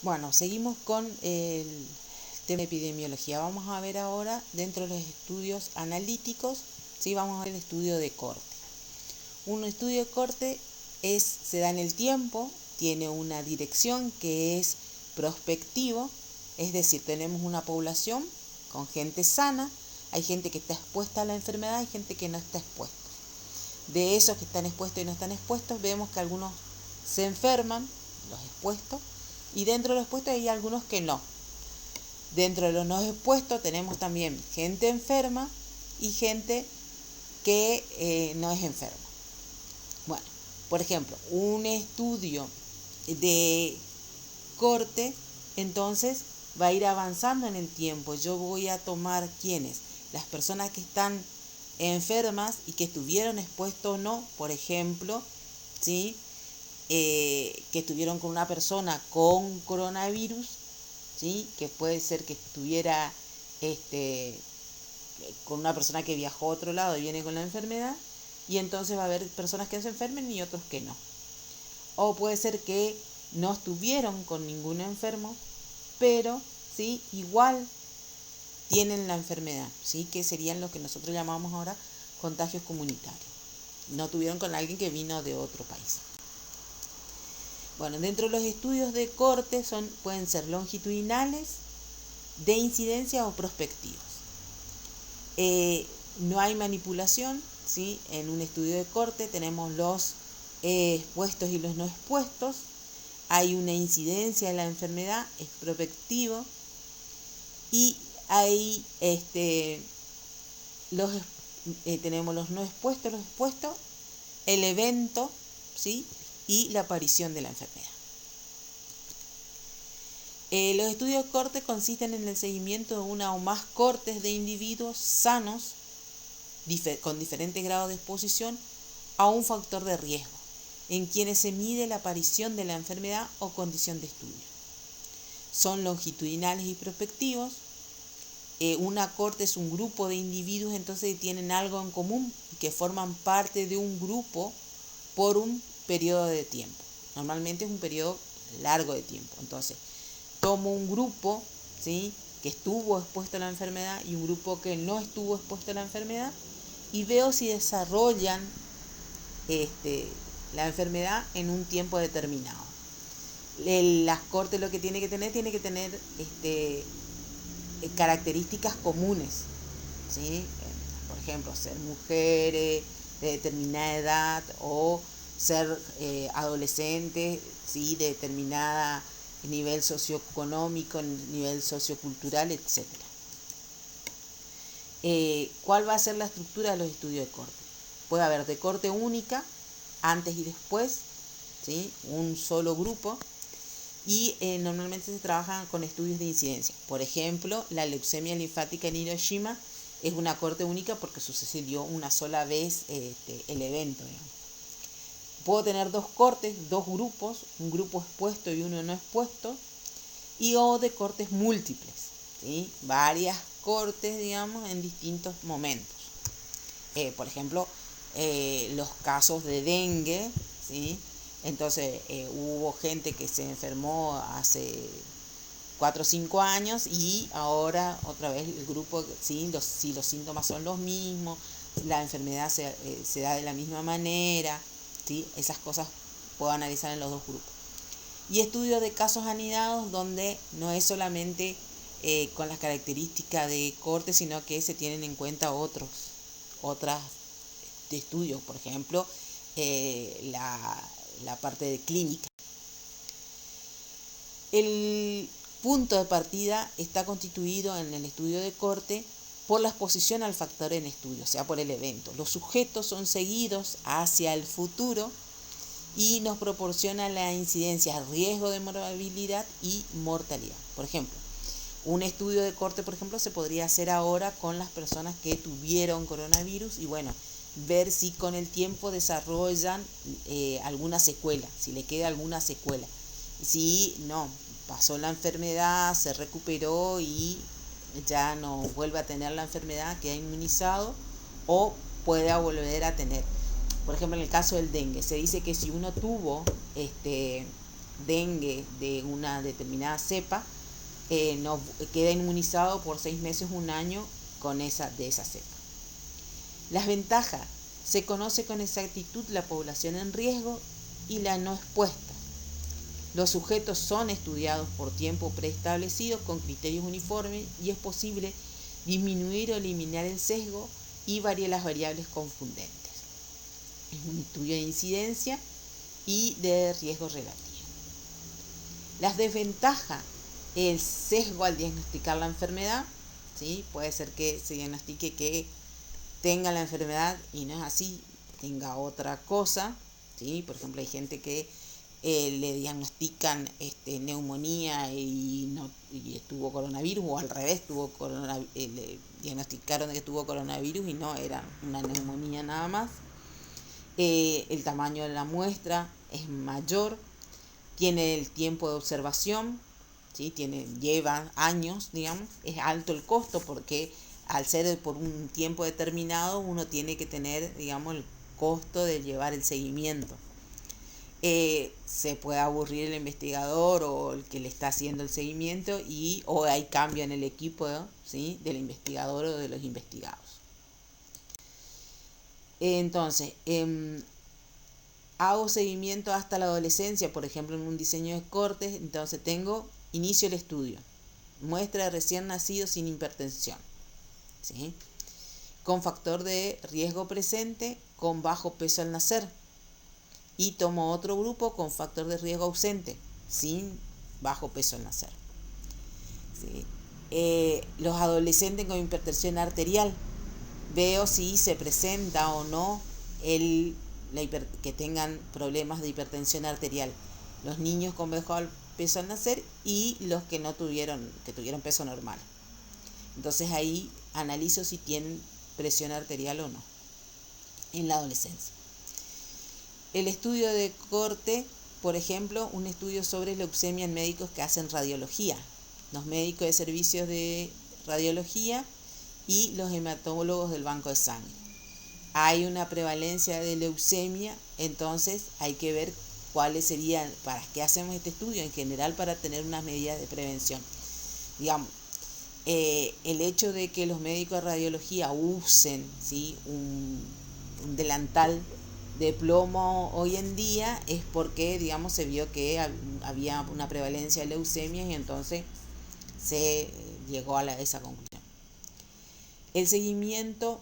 Bueno, seguimos con el tema de epidemiología. Vamos a ver ahora, dentro de los estudios analíticos, ¿sí? Vamos a ver el estudio de corte. Un estudio de corte se da en el tiempo, tiene una dirección que es prospectivo, es decir, tenemos una población con gente sana, hay gente que está expuesta a la enfermedad, hay gente que no está expuesta. De esos que están expuestos y no están expuestos, vemos que algunos se enferman, los expuestos, y dentro de los expuestos hay algunos que no. Dentro de los no expuestos tenemos también gente enferma y gente que no es enferma. Bueno, por ejemplo, un estudio de corte, entonces va a ir avanzando en el tiempo. Yo voy a tomar ¿quiénes? Las personas que están enfermas y que estuvieron expuestos o no, por ejemplo, ¿sí? Que estuvieron con una persona con coronavirus, ¿sí? Que puede ser que estuviera con una persona que viajó a otro lado y viene con la enfermedad, y entonces va a haber personas que se enfermen y otros que no. O puede ser que no estuvieron con ningún enfermo, pero ¿sí? Igual tienen la enfermedad, ¿sí? Que serían los que nosotros llamamos ahora contagios comunitarios. No tuvieron con alguien que vino de otro país. Bueno, dentro de los estudios de corte pueden ser longitudinales, de incidencia o prospectivos. No hay manipulación, ¿sí? En un estudio de corte tenemos los expuestos y los no expuestos. Hay una incidencia de la enfermedad, es prospectivo. Y hay tenemos los no expuestos, los expuestos, el evento, ¿sí? Y la aparición de la enfermedad. Los estudios de corte consisten en el seguimiento de una o más cortes de individuos sanos con diferentes grados de exposición a un factor de riesgo, en quienes se mide la aparición de la enfermedad o condición de estudio. Son longitudinales y prospectivos. Una corte es un grupo de individuos entonces que tienen algo en común y que forman parte de un grupo por un periodo de tiempo. Normalmente es un periodo largo de tiempo. Entonces, tomo un grupo, ¿sí? Que estuvo expuesto a la enfermedad y un grupo que no estuvo expuesto a la enfermedad y veo si desarrollan la enfermedad en un tiempo determinado. Las cortes lo que tiene que tener características comunes, ¿sí? Por ejemplo, ser mujeres de determinada edad o ser adolescentes, ¿sí? De determinada nivel socioeconómico, nivel sociocultural, etc. ¿Cuál va a ser la estructura de los estudios de corte? Puede haber de corte única, antes y después, ¿sí? Un solo grupo. Y normalmente se trabajan con estudios de incidencia. Por ejemplo, la leucemia linfática en Hiroshima es una corte única porque sucedió una sola vez el evento, digamos. Puedo tener dos cortes, dos grupos, un grupo expuesto y uno no expuesto, o de cortes múltiples, ¿sí? Varias cortes, digamos, en distintos momentos. Por ejemplo, los casos de dengue, ¿sí? Entonces hubo gente que se enfermó hace 4 o 5 años y ahora otra vez el grupo, ¿sí? Si los síntomas son los mismos, la enfermedad se da de la misma manera, ¿sí? Esas cosas puedo analizar en los dos grupos. Y estudios de casos anidados donde no es solamente con las características de corte, sino que se tienen en cuenta otras de estudios, por ejemplo, la parte de clínica. El punto de partida está constituido en el estudio de corte por la exposición al factor en estudio, o sea, por el evento. Los sujetos son seguidos hacia el futuro y nos proporciona la incidencia, riesgo de morbilidad y mortalidad. Por ejemplo, un estudio de corte, por ejemplo, se podría hacer ahora con las personas que tuvieron coronavirus y bueno, ver si con el tiempo desarrollan alguna secuela, si le queda alguna secuela. Si no, pasó la enfermedad, se recuperó y ya no vuelve a tener la enfermedad, queda inmunizado o puede volver a tener. Por ejemplo, en el caso del dengue, se dice que si uno tuvo dengue de una determinada cepa, no queda inmunizado por 6 meses, un año de esa cepa. Las ventajas: se conoce con exactitud la población en riesgo y la no expuesta. Los sujetos son estudiados por tiempo preestablecido con criterios uniformes y es posible disminuir o eliminar el sesgo y las variables confundentes. Es un estudio de incidencia y de riesgo relativo. Las desventajas: el sesgo al diagnosticar la enfermedad, ¿sí? Puede ser que se diagnostique que tenga la enfermedad y no es así, tenga otra cosa, ¿sí? Por ejemplo, hay gente que le diagnostican neumonía y tuvo coronavirus, o al revés, le diagnosticaron que tuvo coronavirus y no, era una neumonía nada más. El tamaño de la muestra es mayor, tiene el tiempo de observación, ¿sí? Lleva años, digamos, es alto el costo porque al ser por un tiempo determinado uno tiene que tener, digamos, el costo de llevar el seguimiento. Se puede aburrir el investigador o el que le está haciendo el seguimiento o hay cambio en el equipo, ¿sí? Del investigador o de los investigados. Entonces, hago seguimiento hasta la adolescencia, por ejemplo, en un diseño de cortes. Entonces inicio el estudio, muestra de recién nacido sin hipertensión, ¿sí? Con factor de riesgo presente, con bajo peso al nacer. Y tomo otro grupo con factor de riesgo ausente, sin bajo peso al nacer, ¿sí? Los adolescentes con hipertensión arterial, veo si se presenta o no que tengan problemas de hipertensión arterial. Los niños con bajo peso al nacer y los que tuvieron peso normal. Entonces ahí analizo si tienen presión arterial o no en la adolescencia. El estudio de corte, por ejemplo, un estudio sobre leucemia en médicos que hacen radiología, los médicos de servicios de radiología y los hematólogos del banco de sangre. Hay una prevalencia de leucemia, entonces hay que ver cuáles serían, para qué hacemos este estudio, en general para tener unas medidas de prevención. Digamos, el hecho de que los médicos de radiología usen, ¿sí?, un delantal de plomo hoy en día es porque, digamos, se vio que había una prevalencia de leucemia y entonces se llegó a esa conclusión. El seguimiento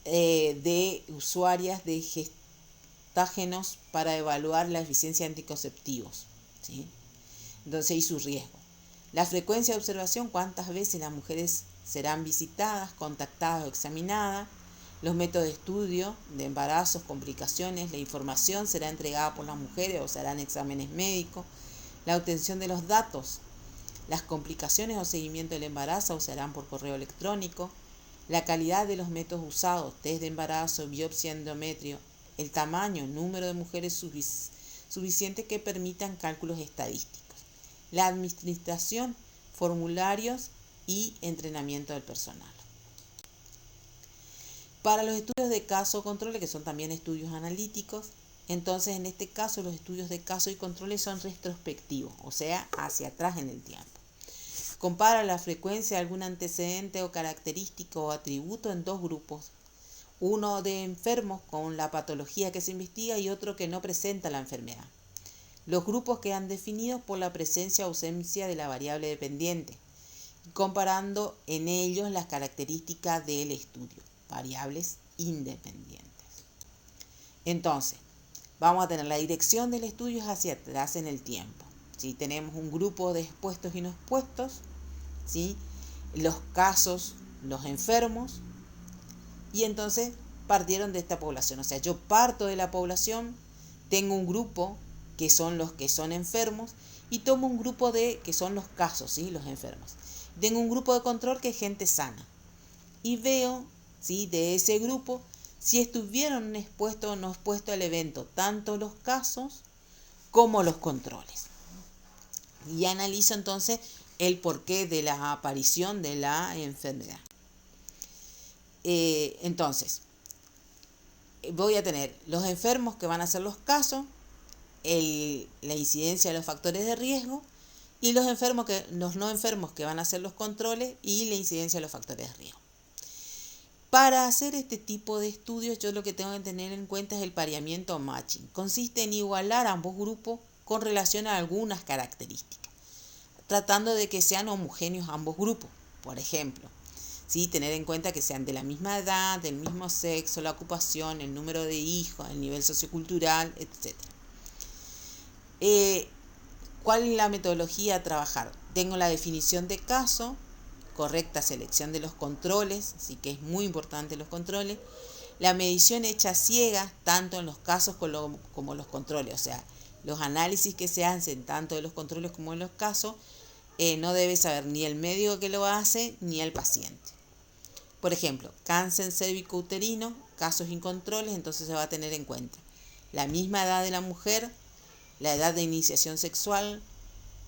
de usuarias de gestágenos para evaluar la eficiencia de anticonceptivos, ¿sí? Entonces, y su riesgo. La frecuencia de observación, cuántas veces las mujeres serán visitadas, contactadas o examinadas. Los métodos de estudio de embarazos, complicaciones, la información será entregada por las mujeres o se harán exámenes médicos. La obtención de los datos, las complicaciones o seguimiento del embarazo se harán por correo electrónico. La calidad de los métodos usados, test de embarazo, biopsia, endometrio, el tamaño, número de mujeres suficiente que permitan cálculos estadísticos. La administración, formularios y entrenamiento del personal. Para los estudios de caso control, que son también estudios analíticos, entonces en este caso los estudios de caso y controles son retrospectivos, o sea, hacia atrás en el tiempo. Compara la frecuencia de algún antecedente o característico o atributo en dos grupos, uno de enfermos con la patología que se investiga y otro que no presenta la enfermedad. Los grupos quedan definidos por la presencia o ausencia de la variable dependiente, comparando en ellos las características del estudio, variables independientes. Entonces, vamos a tener la dirección del estudio hacia atrás en el tiempo, ¿sí? Tenemos un grupo de expuestos y no expuestos, ¿sí? Los casos, los enfermos, y entonces partieron de esta población. O sea, yo parto de la población, tengo un grupo que son los que son enfermos y tomo un grupo que son los casos, ¿sí?, los enfermos. Tengo un grupo de control que es gente sana y veo, ¿sí?, de ese grupo si estuvieron expuestos o no expuestos al evento, tanto los casos como los controles. Y analizo entonces el porqué de la aparición de la enfermedad. Entonces, voy a tener los enfermos que van a ser los casos, la incidencia de los factores de riesgo, y los no enfermos que van a hacer los controles y la incidencia de los factores de riesgo. Para hacer este tipo de estudios, yo lo que tengo que tener en cuenta es el pareamiento matching. Consiste en igualar ambos grupos con relación a algunas características, tratando de que sean homogéneos ambos grupos. Por ejemplo, ¿sí? Tener en cuenta que sean de la misma edad, del mismo sexo, la ocupación, el número de hijos, el nivel sociocultural, etc. ¿Cuál es la metodología a trabajar? Tengo la definición de caso, correcta selección de los controles, así que es muy importante los controles, la medición hecha ciega, tanto en los casos como los controles, o sea, los análisis que se hacen tanto de los controles como de los casos, no debe saber ni el médico que lo hace ni el paciente. Por ejemplo, cáncer cérvico-uterino, casos y controles, entonces se va a tener en cuenta la misma edad de la mujer, la edad de iniciación sexual,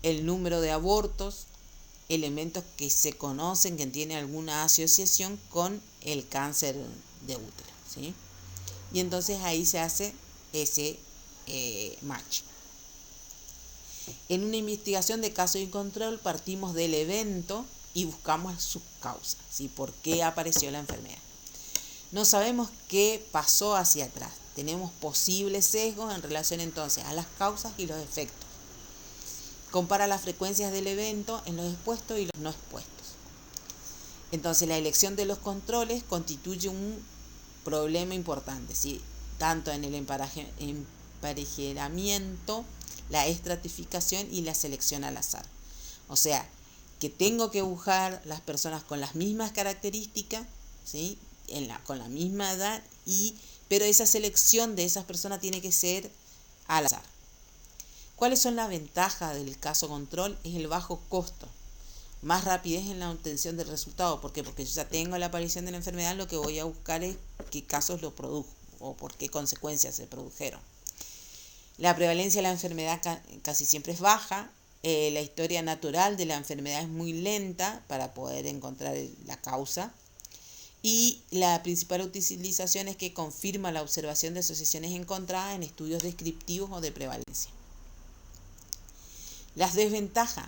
el número de abortos, elementos que se conocen que tienen alguna asociación con el cáncer de útero, ¿sí? Y entonces ahí se hace ese match. En una investigación de caso y control partimos del evento y buscamos sus causas, ¿sí? ¿Por qué apareció la enfermedad? No sabemos qué pasó hacia atrás. Tenemos posibles sesgos en relación entonces a las causas y los efectos. Compara las frecuencias del evento en los expuestos y los no expuestos. Entonces la elección de los controles constituye un problema importante, ¿sí? Tanto en el emparejamiento, la estratificación y la selección al azar. O sea, que tengo que buscar las personas con las mismas características, ¿sí? Con la misma edad, pero esa selección de esas personas tiene que ser al azar. ¿Cuáles son las ventajas del caso control? Es el bajo costo, más rapidez en la obtención del resultado. ¿Por qué? Porque yo ya tengo la aparición de la enfermedad, lo que voy a buscar es qué casos lo produjo o por qué consecuencias se produjeron. La prevalencia de la enfermedad casi siempre es baja. La historia natural de la enfermedad es muy lenta para poder encontrar la causa. Y la principal utilización es que confirma la observación de asociaciones encontradas en estudios descriptivos o de prevalencia. Las desventajas.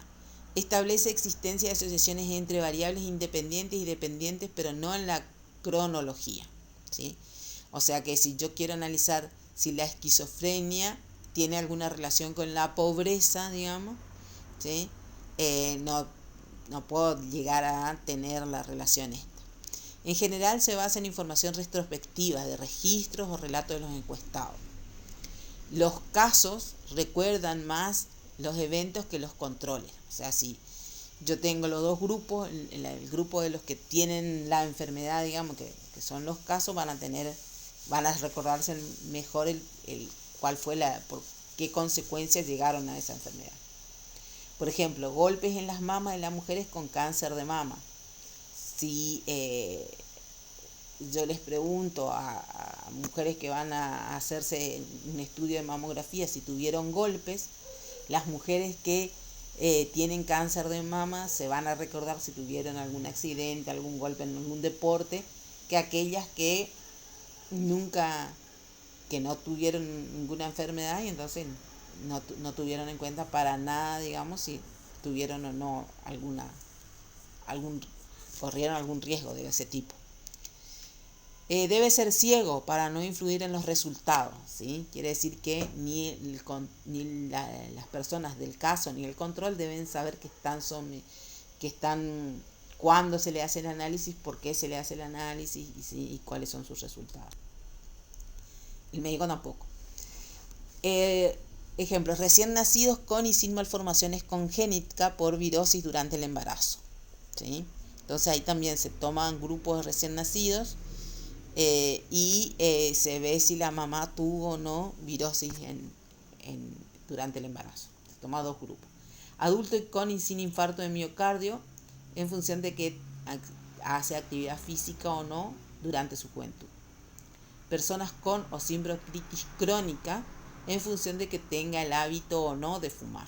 Establece existencia de asociaciones entre variables independientes y dependientes, pero no en la cronología, ¿sí? O sea que si yo quiero analizar si la esquizofrenia tiene alguna relación con la pobreza, digamos, ¿sí? No puedo llegar a tener la relación esta. En general se basa en información retrospectiva de registros o relatos de los encuestados. Los casos recuerdan más los eventos que los controles. O sea, si yo tengo los dos grupos, el grupo de los que tienen la enfermedad, digamos, que son los casos, van a recordarse mejor cuál fue por qué consecuencias llegaron a esa enfermedad. Por ejemplo, golpes en las mamas de las mujeres con cáncer de mama. Si yo les pregunto a mujeres que van a hacerse un estudio de mamografía si tuvieron golpes, las mujeres que tienen cáncer de mama se van a recordar si tuvieron algún accidente, algún golpe en algún deporte, que aquellas que no tuvieron ninguna enfermedad y entonces no tuvieron en cuenta para nada, digamos, si tuvieron o no corrieron algún riesgo de ese tipo. Debe ser ciego para no influir en los resultados, ¿sí? Quiere decir que ni las personas del caso ni el control deben saber cuándo se le hace el análisis, por qué se le hace el análisis y cuáles son sus resultados. El médico tampoco. Ejemplos, recién nacidos con y sin malformaciones congénitas por virosis durante el embarazo, ¿sí? Entonces ahí también se toman grupos de recién nacidos y se ve si la mamá tuvo o no virosis durante el embarazo. Se toma dos grupos. Adultos con y sin infarto de miocardio en función de que hace actividad física o no durante su juventud. Personas con o sin bronquitis crónica en función de que tenga el hábito o no de fumar.